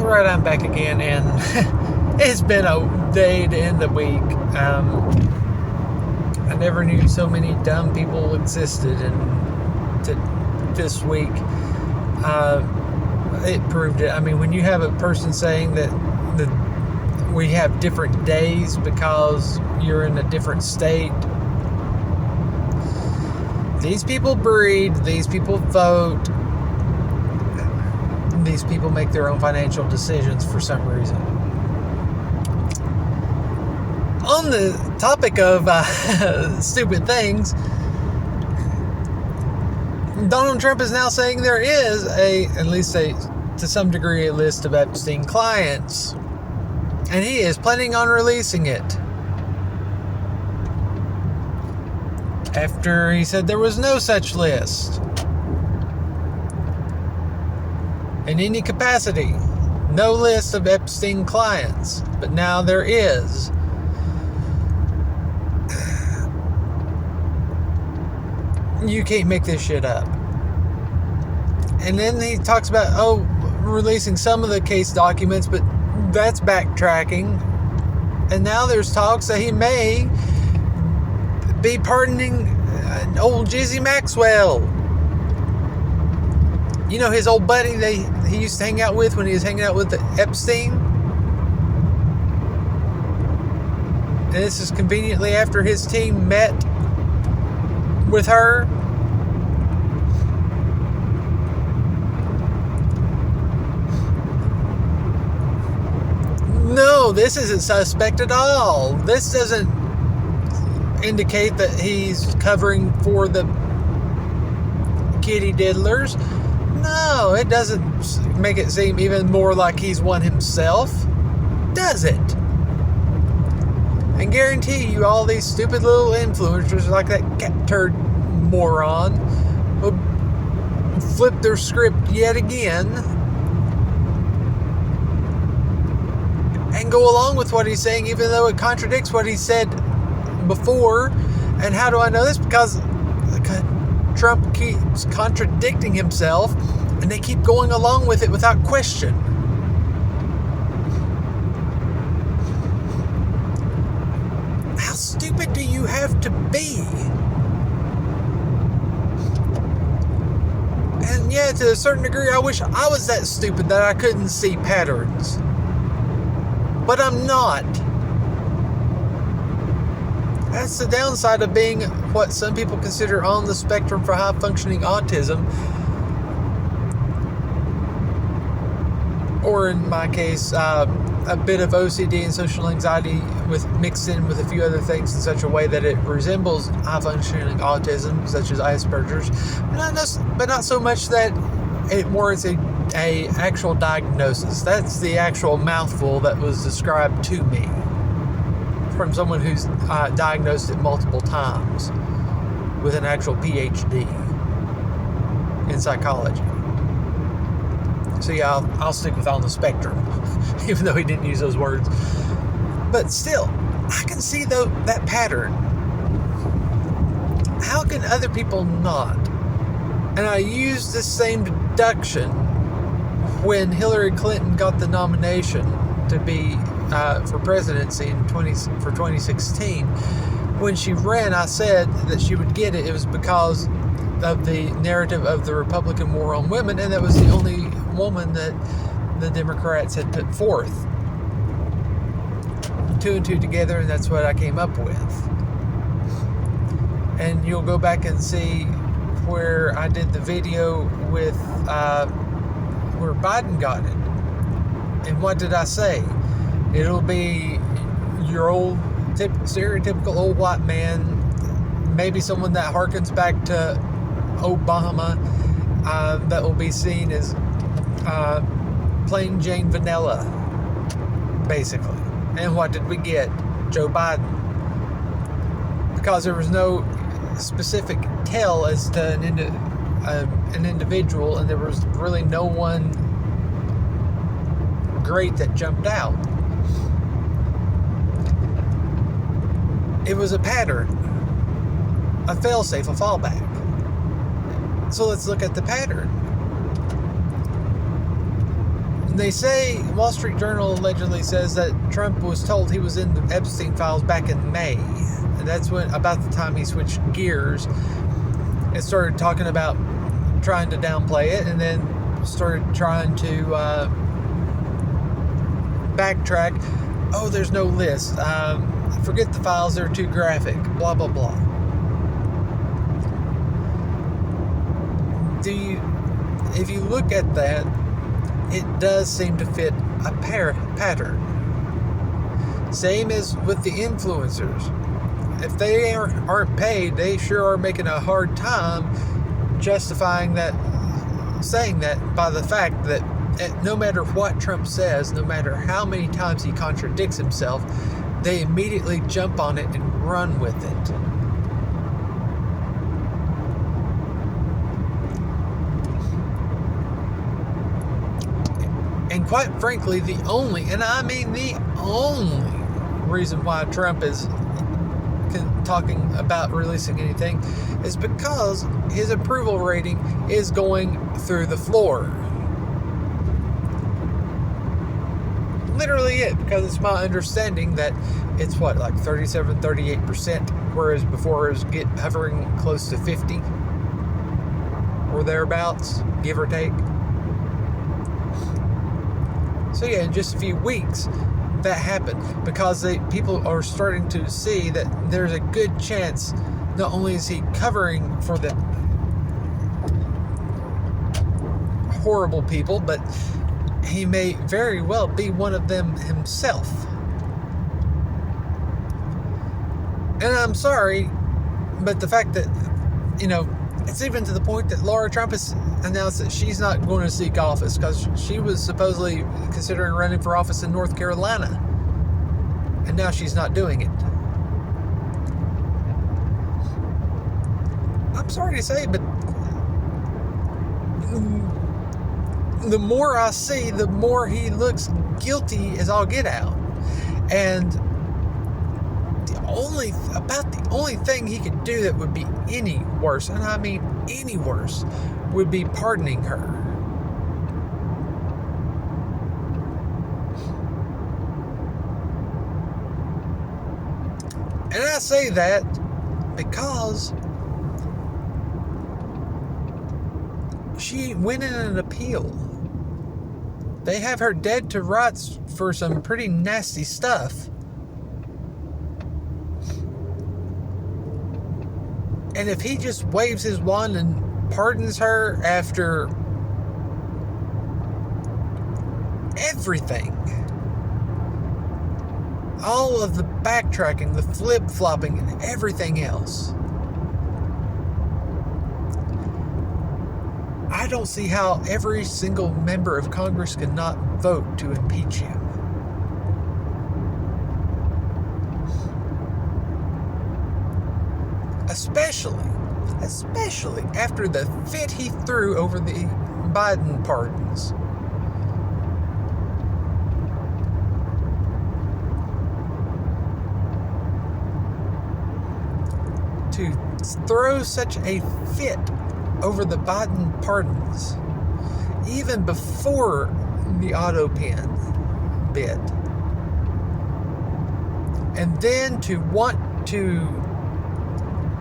Alright, I'm back again, and it's been a day to end the week. I never knew so many dumb people existed, and this week, it proved it. I mean, when you have a person saying that we have different days because you're in a different state, these people breed, these people vote, these people make their own financial decisions for some reason. On the topic of stupid things, Donald Trump is now saying there is at least to some degree, a list of Epstein clients, and he is planning on releasing it after he said there was no such list in any capacity. No list of Epstein clients, but now there is. You can't make this shit up. And then he talks about, releasing some of the case documents, but that's backtracking. And now there's talks that he may be pardoning old Jizzy Maxwell. You know, his old buddy he used to hang out with when he was hanging out with Epstein? And this is conveniently after his team met with her. No, this isn't suspect at all. This doesn't indicate that he's covering for the kitty diddlers. No, it doesn't make it seem even more like he's one himself, does it? And guarantee you all these stupid little influencers like that cat turd moron will flip their script yet again and go along with what he's saying, even though it contradicts what he said before. And how do I know this? Because Trump keeps contradicting himself, and they keep going along with it without question. How stupid do you have to be? And yeah, to a certain degree, I wish I was that stupid that I couldn't see patterns. But I'm not. That's the downside of being what some people consider on the spectrum for high-functioning autism. Or in my case, a bit of OCD and social anxiety mixed in with a few other things in such a way that it resembles high-functioning autism, such as Asperger's, but not so much that it warrants a actual diagnosis. That's the actual mouthful that was described to me from someone who's diagnosed it multiple times with an actual PhD in psychology. So yeah, I'll stick with on the spectrum, even though he didn't use those words. But still, I can see that pattern. How can other people not? And I used this same deduction when Hillary Clinton got the nomination to be for presidency for 2016. When she ran, I said that she would get it. It was because of the narrative of the Republican war on women, and that was the only woman that the Democrats had put forth. 2 and 2 together, and that's what I came up with. And you'll go back and see where I did the video with where Biden got it. And what did I say? It'll be your old stereotypical old white man, maybe someone that harkens back to Obama, that will be seen as plain Jane vanilla, basically. And what did we get? Joe Biden. Because there was no specific tell as to an individual, and there was really no one great that jumped out. It was a pattern, a fail-safe, a fallback. So let's look at the pattern. They say, Wall Street Journal allegedly says that Trump was told he was in the Epstein files back in May. And that's about the time he switched gears and started talking about trying to downplay it, and then started trying to backtrack. Oh, there's no list. Forget the files, they're too graphic. Blah, blah, blah. If you look at that, it does seem to fit a pattern. Same as with the influencers. If they aren't paid, they sure are making a hard time justifying that, saying that by the fact that no matter what Trump says, no matter how many times he contradicts himself, they immediately jump on it and run with it. And quite frankly, the only reason why Trump is talking about releasing anything is because his approval rating is going through the floor. Literally it, because it's my understanding that it's like 37, 38%, whereas before it was hovering close to 50 or thereabouts, give or take. So yeah, in just a few weeks, that happened because people are starting to see that there's a good chance not only is he covering for the horrible people, but he may very well be one of them himself. And I'm sorry, but the fact that, it's even to the point that Laura Trump has announced that she's not going to seek office because she was supposedly considering running for office in North Carolina. And now she's not doing it. I'm sorry to say, but the more I see, the more he looks guilty as all get out. And the only thing he could do that would be any worse, and I mean any worse, would be pardoning her. And I say that because she went in an appeal. They have her dead to rights for some pretty nasty stuff. And if he just waves his wand and pardons her after everything, all of the backtracking, the flip-flopping, and everything else, I don't see how every single member of Congress could not vote to impeach him. Especially after the fit he threw over the Biden pardons. To throw such a fit over the Biden pardons, even before the auto pen bit, and then to want to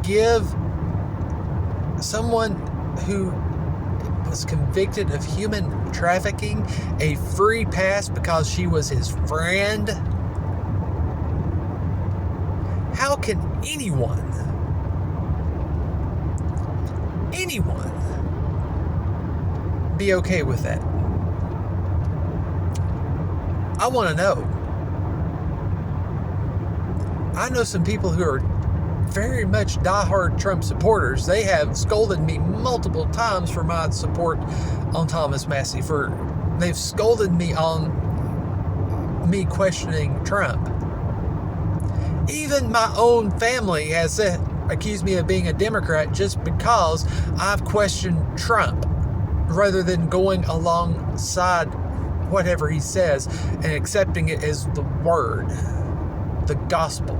give someone who was convicted of human trafficking a free pass because she was his friend. How can anyone be okay with that? I want to know. I know some people who are very much diehard Trump supporters. They have scolded me multiple times for my support on Thomas Massie. They've scolded me on me questioning Trump. Even my own family has accused me of being a Democrat just because I've questioned Trump rather than going alongside whatever he says and accepting it as the word, the gospel.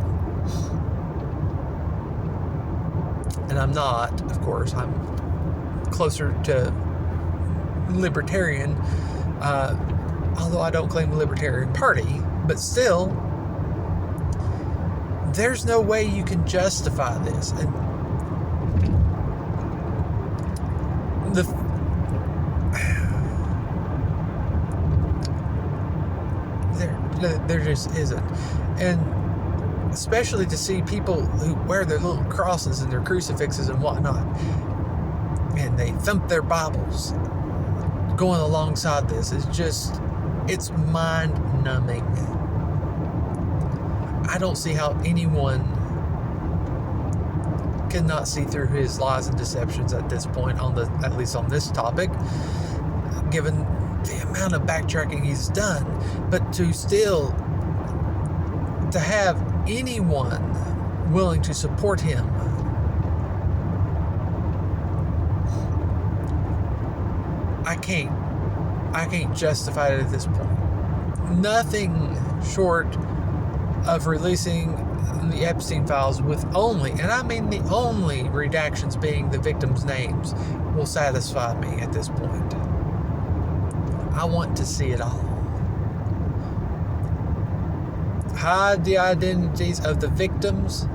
And I'm not, of course. I'm closer to libertarian although I don't claim the Libertarian Party, but still, there's no way you can justify this. And there just isn't. And especially to see people who wear their little crosses and their crucifixes and whatnot, and they thump their Bibles going alongside this, is just, it's mind-numbing. I don't see how anyone cannot see through his lies and deceptions at this point, at least on this topic, given the amount of backtracking he's done. But to have anyone willing to support him, I can't justify it at this point. Nothing short of releasing the Epstein files with only, and I mean the only, redactions being the victims' names will satisfy me at this point. I want to see it all. Hide the identities of the victims,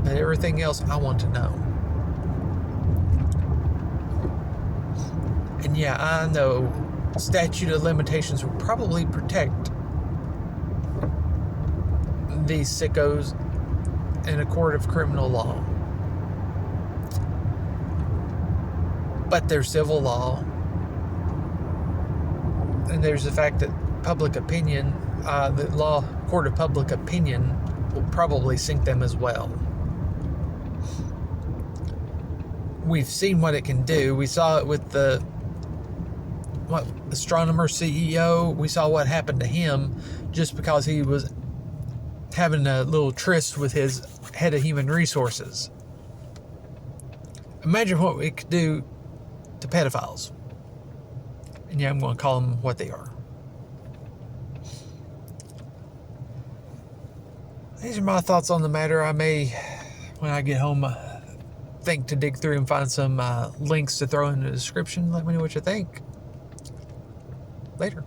but everything else I want to know. And yeah, I know statute of limitations will probably protect these sickos in a court of criminal law. But there's civil law. And there's the fact that public opinion, the court of public opinion will probably sink them as well. We've seen what it can do. We saw it with the astronomer CEO. We saw what happened to him just because he was having a little tryst with his head of human resources. Imagine what it could do to pedophiles. And yeah, I'm going to call them what they are. These are my thoughts on the matter. I may, when I get home, think to dig through and find some links to throw in the description. Let me know what you think. Later.